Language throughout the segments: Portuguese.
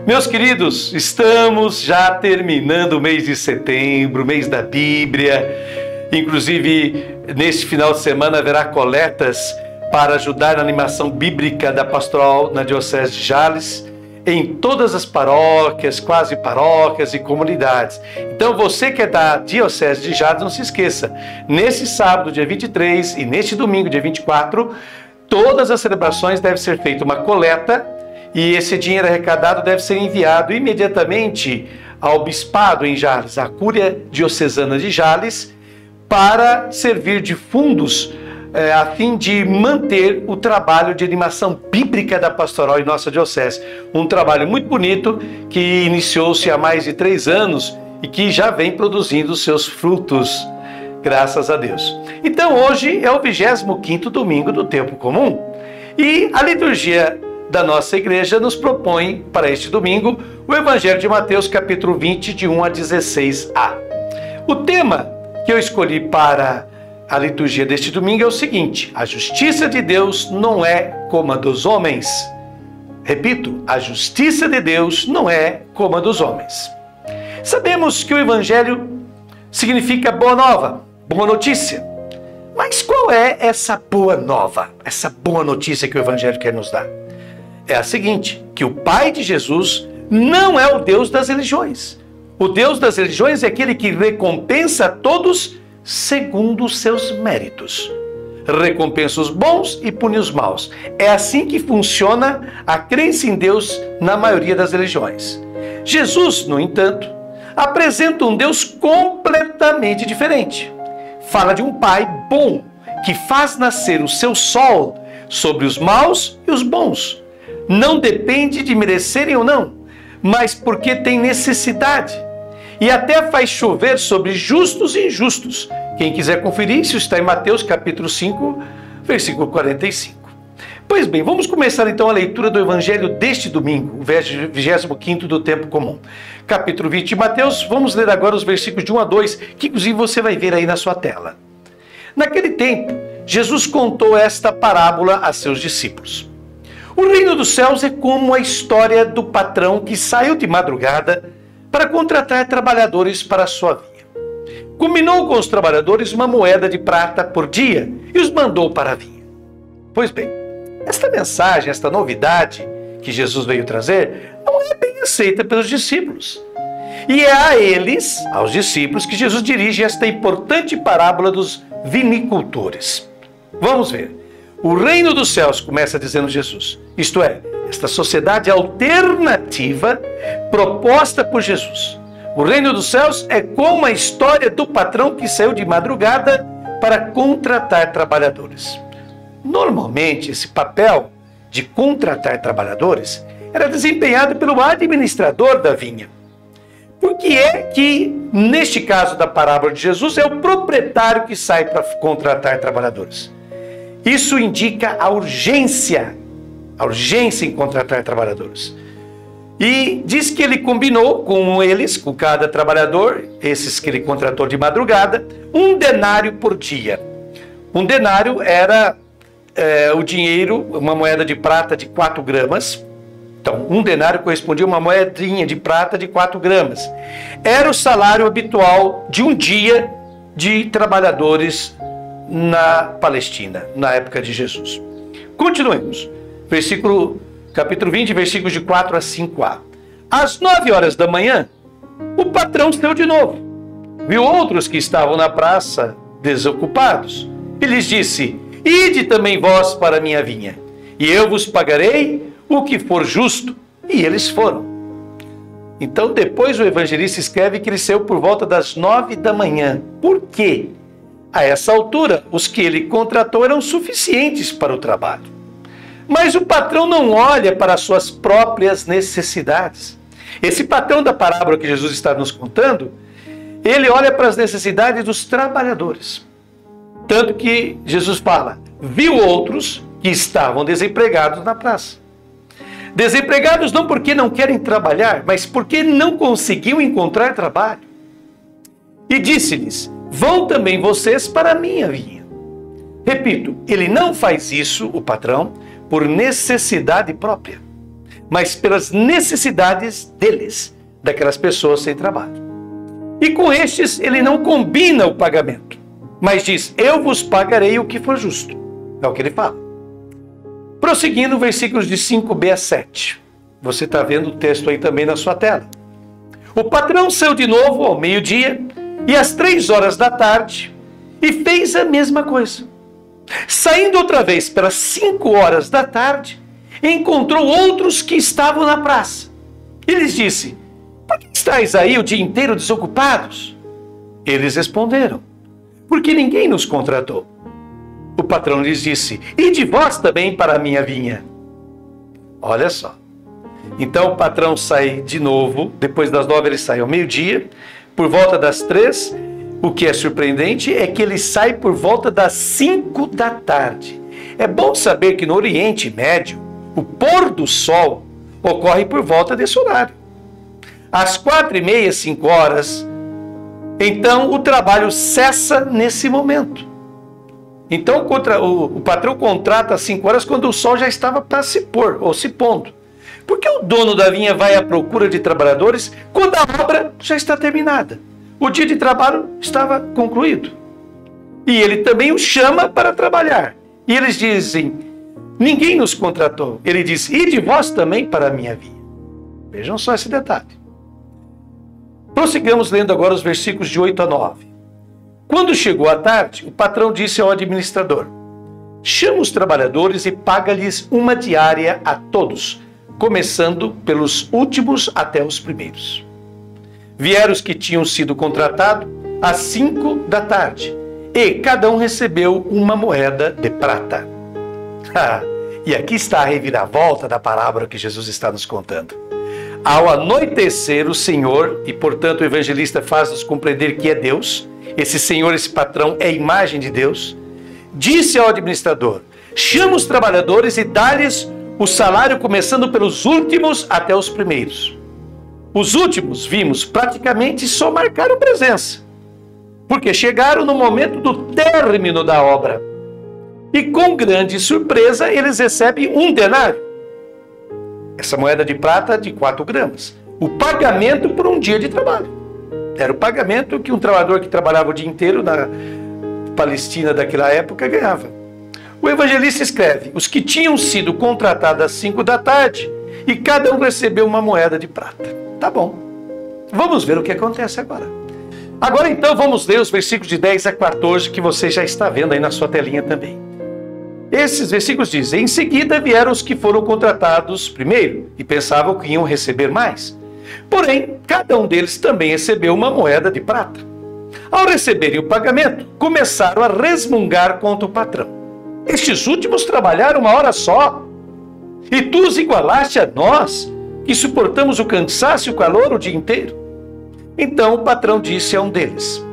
Meus queridos, estamos já terminando o mês de setembro, mês da Bíblia. Inclusive, neste final de semana haverá coletas para ajudar na animação bíblica da pastoral na Diocese de Jales, em todas as paróquias, quase paróquias e comunidades. Então, você que é da Diocese de Jales, não se esqueça, nesse sábado, dia 23, e neste domingo, dia 24, todas as celebrações devem ser feita uma coleta, e esse dinheiro arrecadado deve ser enviado imediatamente ao Bispado em Jales, à Cúria Diocesana de Jales, para servir de fundos a fim de manter o trabalho de animação bíblica da pastoral em nossa diocese. Um trabalho muito bonito que iniciou-se há mais de 3 anos e que já vem produzindo seus frutos, graças a Deus. Então hoje é o 25º domingo do tempo comum e a liturgia da nossa igreja nos propõe para este domingo o Evangelho de Mateus, capítulo 20, de 1 a 16a. O tema que eu escolhi para a liturgia deste domingo é o seguinte: a justiça de Deus não é como a dos homens. Repito, a justiça de Deus não é como a dos homens. Sabemos que o Evangelho significa boa nova, boa notícia. Mas qual é essa boa nova, essa boa notícia que o Evangelho quer nos dar? É a seguinte, que o Pai de Jesus não é o Deus das religiões. O Deus das religiões é aquele que recompensa a todos segundo os seus méritos. Recompensa os bons e pune os maus. É assim que funciona a crença em Deus na maioria das religiões. Jesus, no entanto, apresenta um Deus completamente diferente. Fala de um Pai bom, que faz nascer o seu sol sobre os maus e os bons. Não depende de merecerem ou não, mas porque tem necessidade. E até faz chover sobre justos e injustos. Quem quiser conferir, isso está em Mateus capítulo 5, versículo 45. Pois bem, vamos começar então a leitura do Evangelho deste domingo, o 25º do tempo comum. Capítulo 20 de Mateus, vamos ler agora os versículos de 1 a 2, que inclusive você vai ver aí na sua tela. Naquele tempo, Jesus contou esta parábola a seus discípulos. O reino dos céus é como a história do patrão que saiu de madrugada para contratar trabalhadores para a sua vinha. Combinou com os trabalhadores uma moeda de prata por dia e os mandou para a vinha. Pois bem, esta mensagem, esta novidade que Jesus veio trazer, não é bem aceita pelos discípulos. E é a eles, aos discípulos, que Jesus dirige esta importante parábola dos vinicultores. Vamos ver. O reino dos céus, começa dizendo Jesus, isto é, esta sociedade alternativa proposta por Jesus. O reino dos céus é como a história do patrão que saiu de madrugada para contratar trabalhadores. Normalmente, esse papel de contratar trabalhadores era desempenhado pelo administrador da vinha. Por que é que, neste caso da parábola de Jesus, é o proprietário que sai para contratar trabalhadores? Isso indica a urgência em contratar trabalhadores. E diz que ele combinou com eles, com cada trabalhador, esses que ele contratou de madrugada, 1 denário por dia. 1 denário era o dinheiro, uma moeda de prata de 4 gramas. Então, 1 denário correspondia a uma moedinha de prata de 4 gramas. Era o salário habitual de um dia de trabalhadores na Palestina, na época de Jesus. Continuemos. Capítulo 20, versículos de 4 a 5a. Às 9 horas da manhã, o patrão saiu de novo. Viu outros que estavam na praça desocupados e lhes disse: ide também vós para a minha vinha, e eu vos pagarei o que for justo. E eles foram. Então depois o evangelista escreve que ele saiu por volta das 9 da manhã. Por quê? A essa altura, os que ele contratou eram suficientes para o trabalho. Mas o patrão não olha para as suas próprias necessidades. Esse patrão da parábola que Jesus está nos contando, ele olha para as necessidades dos trabalhadores. Tanto que Jesus fala, viu outros que estavam desempregados na praça. Desempregados não porque não querem trabalhar, mas porque não conseguiam encontrar trabalho. E disse-lhes, vão também vocês para a minha vinha. Repito, ele não faz isso, o patrão, por necessidade própria, mas pelas necessidades deles, daquelas pessoas sem trabalho. E com estes ele não combina o pagamento, mas diz: eu vos pagarei o que for justo. É o que ele fala. Prosseguindo, versículos de 5b a 7. Você está vendo o texto aí também na sua tela. O patrão saiu de novo ao meio-dia e às 3 horas da tarde e fez a mesma coisa. Saindo outra vez pelas 5 horas da tarde, encontrou outros que estavam na praça. E lhes disse: por que estáis aí o dia inteiro desocupados? Eles responderam: porque ninguém nos contratou. O patrão lhes disse: ide vós também para a minha vinha. Olha só. Então o patrão sai de novo, depois das 9 ele sai ao meio-dia, por volta das 3. O que é surpreendente é que ele sai por volta das 5 da tarde. É bom saber que no Oriente Médio, o pôr do sol ocorre por volta desse horário. Às 4h30, 5 horas, então o trabalho cessa nesse momento. Então o patrão contrata às 5 horas quando o sol já estava para se pôr ou se pondo. Porque o dono da vinha vai à procura de trabalhadores quando a obra já está terminada. O dia de trabalho estava concluído. E ele também os chama para trabalhar. E eles dizem: ninguém nos contratou. Ele diz: ide vós também para a minha vinha. Vejam só esse detalhe. Prossigamos lendo agora os versículos de 8 a 9. Quando chegou a tarde, o patrão disse ao administrador: chama os trabalhadores e paga-lhes uma diária a todos, começando pelos últimos até os primeiros. Vieram os que tinham sido contratados às 5 da tarde, e cada um recebeu uma moeda de prata. E aqui está a reviravolta da parábola que Jesus está nos contando. Ao anoitecer, o Senhor, e portanto o evangelista faz-nos compreender que é Deus, esse Senhor, esse patrão, é a imagem de Deus, disse ao administrador: chama os trabalhadores e dá-lhes o salário começando pelos últimos até os primeiros. Os últimos, vimos, praticamente só marcaram presença, porque chegaram no momento do término da obra. E com grande surpresa, eles recebem 1 denário. Essa moeda de prata de 4 gramas. O pagamento por um dia de trabalho. Era o pagamento que um trabalhador que trabalhava o dia inteiro na Palestina daquela época ganhava. O evangelista escreve: os que tinham sido contratados às 5 da tarde e cada um recebeu uma moeda de prata. Tá bom. Vamos ver o que acontece agora. Agora então vamos ler os versículos de 10 a 14 que você já está vendo aí na sua telinha também. Esses versículos dizem: em seguida vieram os que foram contratados primeiro e pensavam que iam receber mais. Porém, cada um deles também recebeu uma moeda de prata. Ao receberem o pagamento, começaram a resmungar contra o patrão. Estes últimos trabalharam 1 hora só, e tu os igualaste a nós, que suportamos o cansaço e o calor o dia inteiro. Então o patrão disse a um deles: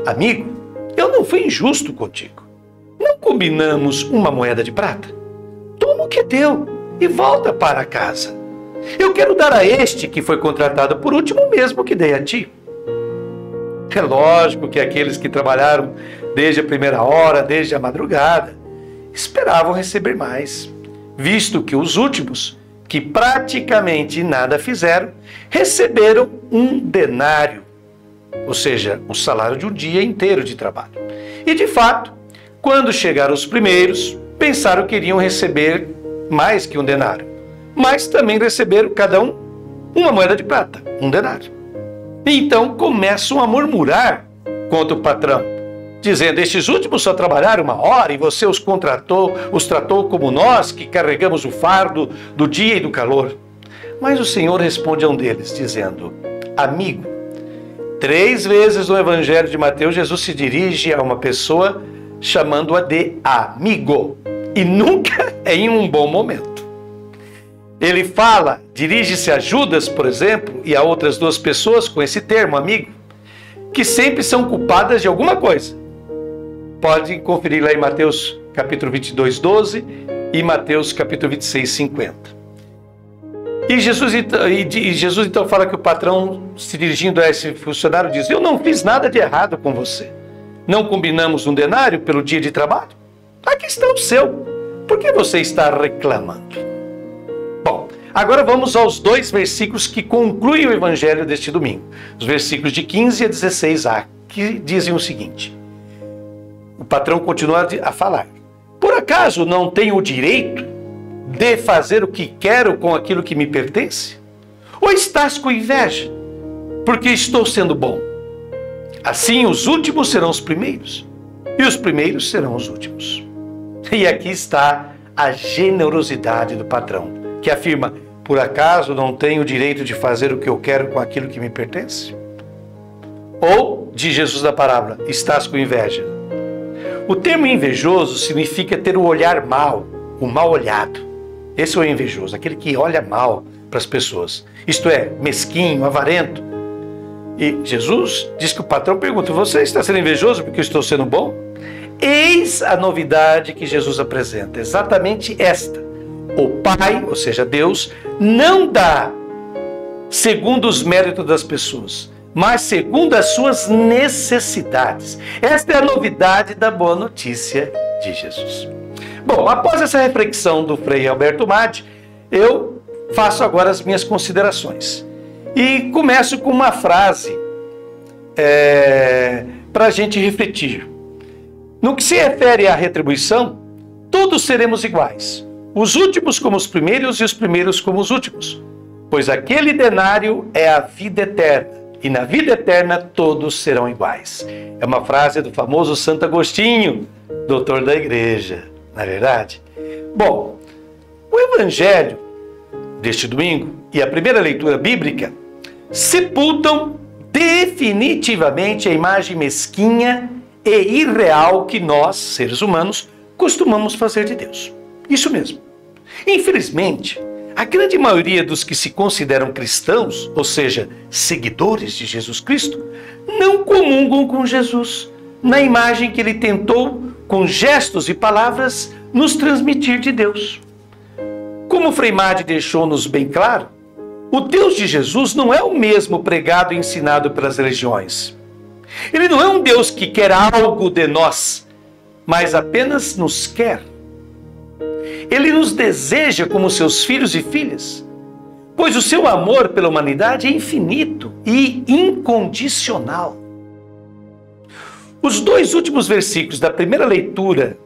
amigo, eu não fui injusto contigo. Não combinamos uma moeda de prata? Toma o que é teu e volta para casa. Eu quero dar a este que foi contratado por último o mesmo que dei a ti. É lógico que aqueles que trabalharam desde a primeira hora, desde a madrugada, esperavam receber mais, visto que os últimos, que praticamente nada fizeram, receberam 1 denário, ou seja, o salário de um dia inteiro de trabalho. E de fato, quando chegaram os primeiros, pensaram que iriam receber mais que 1 denário, mas também receberam cada um uma moeda de prata, 1 denário. E então começam a murmurar contra o patrão, dizendo: estes últimos só trabalharam 1 hora e você os tratou como nós que carregamos o fardo do dia e do calor. Mas o Senhor responde a um deles, dizendo: amigo, 3 vezes no Evangelho de Mateus, Jesus se dirige a uma pessoa chamando-a de amigo, e nunca em um bom momento. Ele fala, dirige-se a Judas, por exemplo, e a outras 2 pessoas com esse termo, amigo, que sempre são culpadas de alguma coisa. Pode conferir lá em Mateus capítulo 22, 12 e Mateus capítulo 26, 50. E Jesus então fala que o patrão, se dirigindo a esse funcionário, diz: eu não fiz nada de errado com você. Não combinamos 1 denário pelo dia de trabalho? Aqui está o seu. Por que você está reclamando? Bom, Agora vamos aos 2 versículos que concluem o evangelho deste domingo. Os versículos de 15 a 16a, que dizem o seguinte. O patrão continua a falar. Por acaso não tenho o direito de fazer o que quero com aquilo que me pertence? Ou estás com inveja, porque estou sendo bom? Assim os últimos serão os primeiros, e os primeiros serão os últimos. E aqui está a generosidade do patrão, que afirma, por acaso não tenho o direito de fazer o que eu quero com aquilo que me pertence? Ou, diz Jesus da parábola, estás com inveja? O termo invejoso significa ter o olhar mau, o mal olhado. Esse é o invejoso, aquele que olha mal para as pessoas. Isto é, mesquinho, avarento. E Jesus diz que o patrão pergunta, você está sendo invejoso porque eu estou sendo bom? Eis a novidade que Jesus apresenta, exatamente esta. O Pai, ou seja, Deus, não dá segundo os méritos das pessoas, mas segundo as suas necessidades. Esta é a novidade da boa notícia de Jesus. Bom, após essa reflexão do Frei Alberto Madi, eu faço agora as minhas considerações. E começo com uma frase para a gente refletir. No que se refere à retribuição, todos seremos iguais. Os últimos como os primeiros e os primeiros como os últimos. Pois aquele denário é a vida eterna. E na vida eterna todos serão iguais. É uma frase do famoso Santo Agostinho, doutor da igreja. Não é verdade? Bom, o evangelho deste domingo e a primeira leitura bíblica sepultam definitivamente a imagem mesquinha e irreal que nós, seres humanos, costumamos fazer de Deus. Isso mesmo. Infelizmente, a grande maioria dos que se consideram cristãos, ou seja, seguidores de Jesus Cristo, não comungam com Jesus na imagem que ele tentou, com gestos e palavras, nos transmitir de Deus. Como o Frei Madi deixou-nos bem claro, o Deus de Jesus não é o mesmo pregado e ensinado pelas religiões. Ele não é um Deus que quer algo de nós, mas apenas nos quer. Ele nos deseja como seus filhos e filhas, pois o seu amor pela humanidade é infinito e incondicional. Os 2 últimos versículos da primeira leitura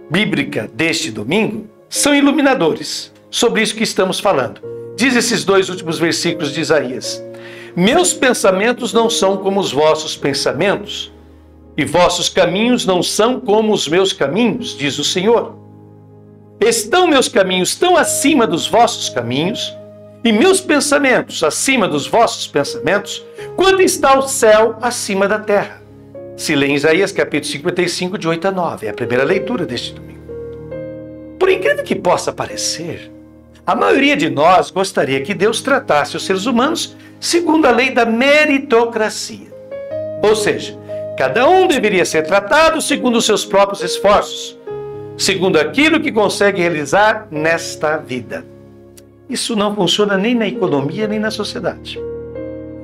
bíblica deste domingo são iluminadores sobre isso que estamos falando. Diz esses 2 últimos versículos de Isaías: meus pensamentos não são como os vossos pensamentos, e vossos caminhos não são como os meus caminhos, diz o Senhor. Estão meus caminhos tão acima dos vossos caminhos, e meus pensamentos acima dos vossos pensamentos, quanto está o céu acima da terra. Se lê em Isaías capítulo 55, de 8 a 9, é a primeira leitura deste domingo. Por incrível que possa parecer, a maioria de nós gostaria que Deus tratasse os seres humanos segundo a lei da meritocracia. Ou seja, cada um deveria ser tratado segundo os seus próprios esforços, segundo aquilo que consegue realizar nesta vida. Isso não funciona nem na economia nem na sociedade.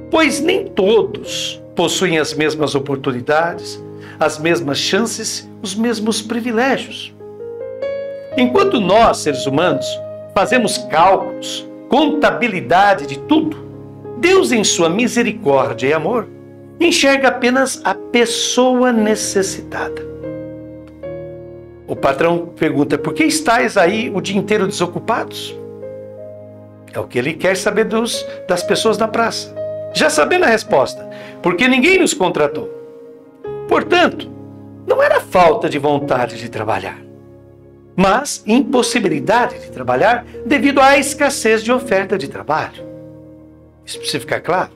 Pois nem todos possuem as mesmas oportunidades, as mesmas chances, os mesmos privilégios. Enquanto nós, seres humanos, fazemos cálculos, contabilidade de tudo, Deus, em sua misericórdia e amor, enxerga apenas a pessoa necessitada. O patrão pergunta, por que estáis aí o dia inteiro desocupados? É o que ele quer saber das pessoas na praça. Já sabendo a resposta, porque ninguém nos contratou. Portanto, não era falta de vontade de trabalhar, mas impossibilidade de trabalhar devido à escassez de oferta de trabalho. Isso precisa ficar claro.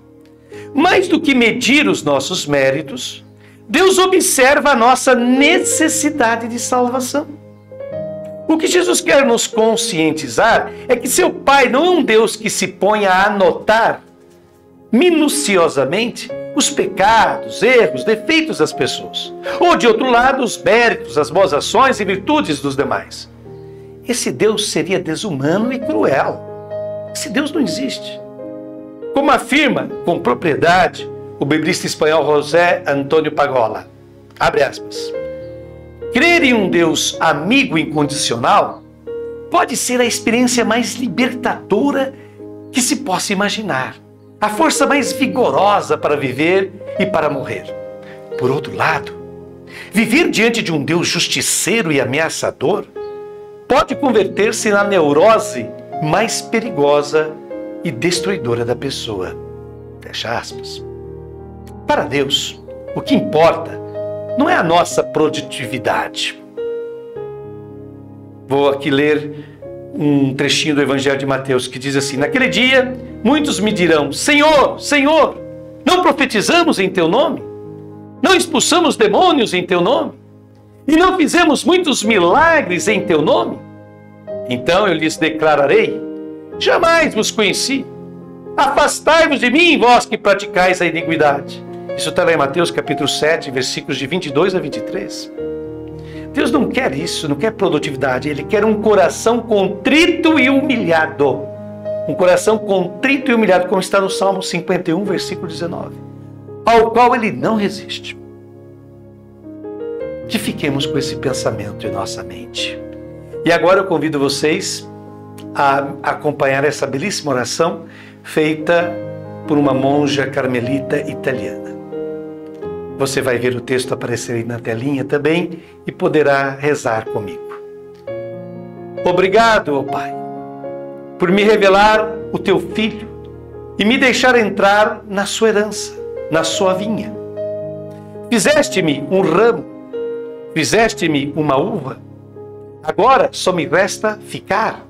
Mais do que medir os nossos méritos, Deus observa a nossa necessidade de salvação. O que Jesus quer nos conscientizar é que seu Pai não é um Deus que se põe a anotar minuciosamente os pecados, erros, defeitos das pessoas. Ou, de outro lado, os méritos, as boas ações e virtudes dos demais. Esse Deus seria desumano e cruel. Esse Deus não existe. Como afirma com propriedade o biblista espanhol José Antônio Pagola, abre aspas, crer em um Deus amigo incondicional pode ser a experiência mais libertadora que se possa imaginar, a força mais vigorosa para viver e para morrer. Por outro lado, viver diante de um Deus justiceiro e ameaçador pode converter-se na neurose mais perigosa e destruidora da pessoa. Fecha aspas. Para Deus, o que importa não é a nossa produtividade. Vou aqui ler um trechinho do Evangelho de Mateus que diz assim: naquele dia, muitos me dirão: Senhor, Senhor, não profetizamos em teu nome? Não expulsamos demônios em teu nome? E não fizemos muitos milagres em teu nome? Então eu lhes declararei: jamais vos conheci. Afastai-vos de mim, vós que praticais a iniquidade. Isso está lá em Mateus capítulo 7, versículos de 22 a 23. Deus não quer isso, não quer produtividade. Ele quer um coração contrito e humilhado. Um coração contrito e humilhado, como está no Salmo 51, versículo 19. Ao qual ele não resiste. Que fiquemos com esse pensamento em nossa mente. E agora eu convido vocês a acompanhar essa belíssima oração feita por uma monja carmelita italiana. Você vai ver o texto aparecer aí na telinha também e poderá rezar comigo. Obrigado, ó Pai, por me revelar o teu Filho e me deixar entrar na sua herança, na sua vinha. Fizeste-me um ramo, fizeste-me uma uva. Agora só me resta ficar.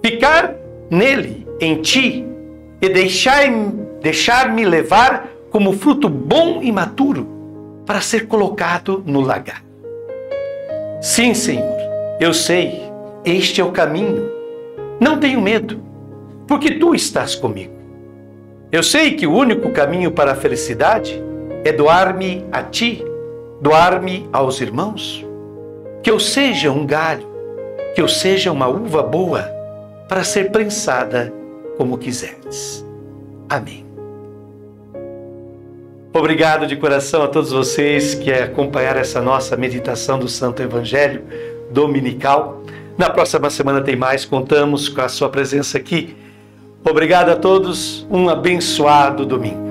Ficar nele, em ti, e deixar-me levar como fruto bom e maturo para ser colocado no lagar. Sim, Senhor, eu sei, este é o caminho. Não tenho medo, porque tu estás comigo. Eu sei que o único caminho para a felicidade é doar-me a ti, doar-me aos irmãos. Que eu seja um galho, que eu seja uma uva boa para ser prensada como quiseres. Amém. Obrigado de coração a todos vocês que acompanharam essa nossa meditação do Santo Evangelho dominical. Na próxima semana tem mais, contamos com a sua presença aqui. Obrigado a todos, um abençoado domingo.